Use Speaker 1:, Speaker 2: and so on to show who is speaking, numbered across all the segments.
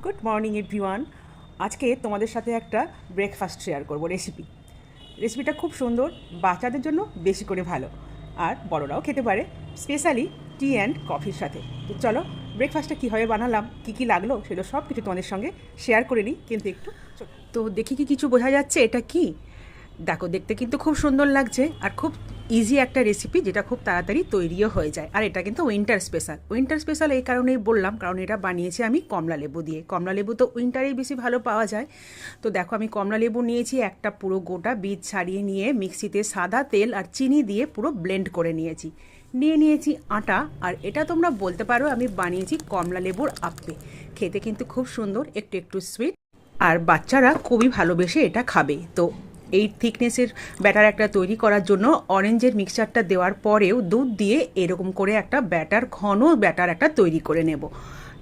Speaker 1: Good morning everyone. আজকে তোমাদের সাথে একটা ব্রেকফাস্ট শেয়ার করব রেসিপিটা খুব সুন্দর, বাচ্চাদের জন্য বেশি করে ভালো, আর বড়রাও খেতে পারে, স্পেশালি টি অ্যান্ড কফির সাথে। তো চলো ব্রেকফাস্টটা কীভাবে বানালাম, কী কী লাগলো, সেগুলো সব কিছু তোমাদের সঙ্গে শেয়ার করে নিই। কিন্তু একটু তো দেখি কি কিছু বোঝা যাচ্ছে এটা কি? দেখো, দেখতে কিন্তু খুব সুন্দর লাগছে আর খুব ইজি একটা রেসিপি, যেটা খুব তাড়াতাড়ি তৈরিও হয়ে যায়। আর এটা কিন্তু উইন্টার স্পেশাল এই কারণেই বললাম, কারণ এটা বানিয়েছি আমি কমলা লেবু দিয়ে। কমলা লেবু তো উইন্টারেই বেশি ভালো পাওয়া যায়। তো দেখো, আমি কমলা লেবু নিয়েছি একটা, পুরো গোটা বীজ ছাড়িয়ে নিয়ে মিক্সিতে সাদা তেল আর চিনি দিয়ে পুরো ব্লেন্ড করে নিয়েছি আটা। আর এটা তোমরা বলতে পারো আমি বানিয়েছি কমলা লেবুর আপ্পে। খেতে কিন্তু খুব সুন্দর, একটু একটু সুইট, আর বাচ্চারা খুবই ভালোবেসে এটা খাবে। তো এই থিকনেসের ব্যাটার একটা তৈরি করার জন্য অরেঞ্জের মিক্সচারটা দেওয়ার পরেও দুধ দিয়ে এরকম করে একটা ঘন ব্যাটার একটা তৈরি করে নেব।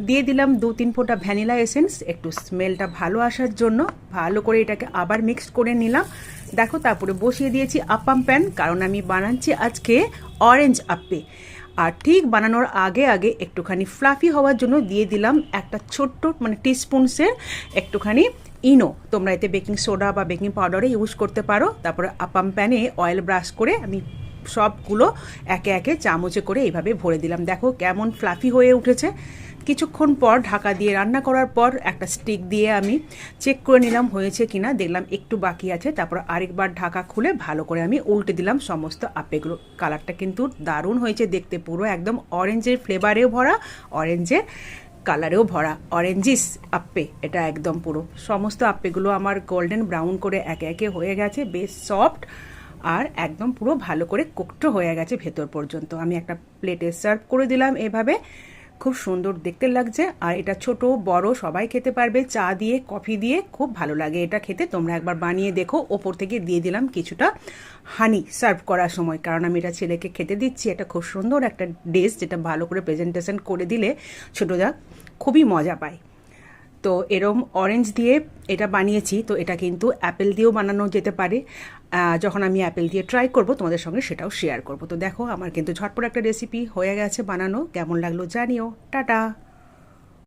Speaker 1: দিয়ে দিলাম 2-3 ফোঁটা ভ্যানিলা এসেন্স, একটু স্মেলটা ভালো আসার জন্য। ভালো করে এটাকে আবার মিক্সড করে নিলাম। দেখো, তারপরে বসিয়ে দিয়েছি আপ্পাম প্যান, কারণ আমি বানাচ্ছি আজকে অরেঞ্জ আপ্পে। আর ঠিক বানানোর আগে আগে একটুখানি ফ্লাফি হওয়ার জন্য দিয়ে দিলাম একটা ছোট্ট টিস্পুনসের একটুখানি ইনো। তোমরা এতে বেকিং সোডা বা বেকিং পাউডারে ইউজ করতে পারো। তারপরে আপাম প্যানে অয়েল ব্রাশ করে আমি সবগুলো একে একে চামচে করে এইভাবে ভরে দিলাম। দেখো কেমন ফ্লাফি হয়ে উঠেছে। কিছুক্ষণ পর ঢাকা দিয়ে রান্না করার পর একটা স্টিক দিয়ে আমি চেক করে নিলাম হয়েছে কিনা। দেখলাম একটু বাকি আছে, তারপর আরেকবার ঢাকা খুলে ভালো করে আমি উল্টে দিলাম সমস্ত আপেগুলো। কালারটা কিন্তু দারুণ হয়েছে দেখতে, পুরো একদম অরেঞ্জের ফ্লেভারেও ভরা, অরেঞ্জের কালারেও ভরা, অরেঞ্জিস আপ্পে। এটা একদম পুরো সমস্ত আপ্পেগুলো আমার গোল্ডেন ব্রাউন করে একে একে হয়ে গেছে, বেশ সফট, আর একদম পুরো ভালো করে কুকড হয়ে গেছে ভেতর পর্যন্ত। আমি একটা প্লেটে সার্ভ করে দিলাম এভাবে। খুব সুন্দর দেখতে লাগছে, আর এটা ছোট বড় সবাই খেতে পারবে, চা দিয়ে কফি দিয়ে খুব ভালো লাগে এটা খেতে। তোমরা একবার বানিয়ে দেখো। ওপর থেকে দিয়ে দিলাম কিছুটা হানি সার্ভ করার সময়, কারণ আমি এটা ছেলেকে খেতে দিচ্ছি। এটা খুব সুন্দর একটা ডিশ, যেটা ভালো করে প্রেজেন্টেশন করে দিলে ছোটরা খুবই মজা পায়। তো এরম অরেঞ্জ দিয়ে এটা বানিয়েছি। তো এটা কিন্তু অ্যাপেল দিয়েও বানানো যেতে পারে। যখন আমি অ্যাপেল দিয়ে ট্রাই করব তোমাদের সঙ্গে সেটাও শেয়ার করব। তো দেখো, আমার কিন্তু ঝটপট একটা রেসিপি হয়ে গেছে বানানো। কেমন লাগলো জানিও। টাটা।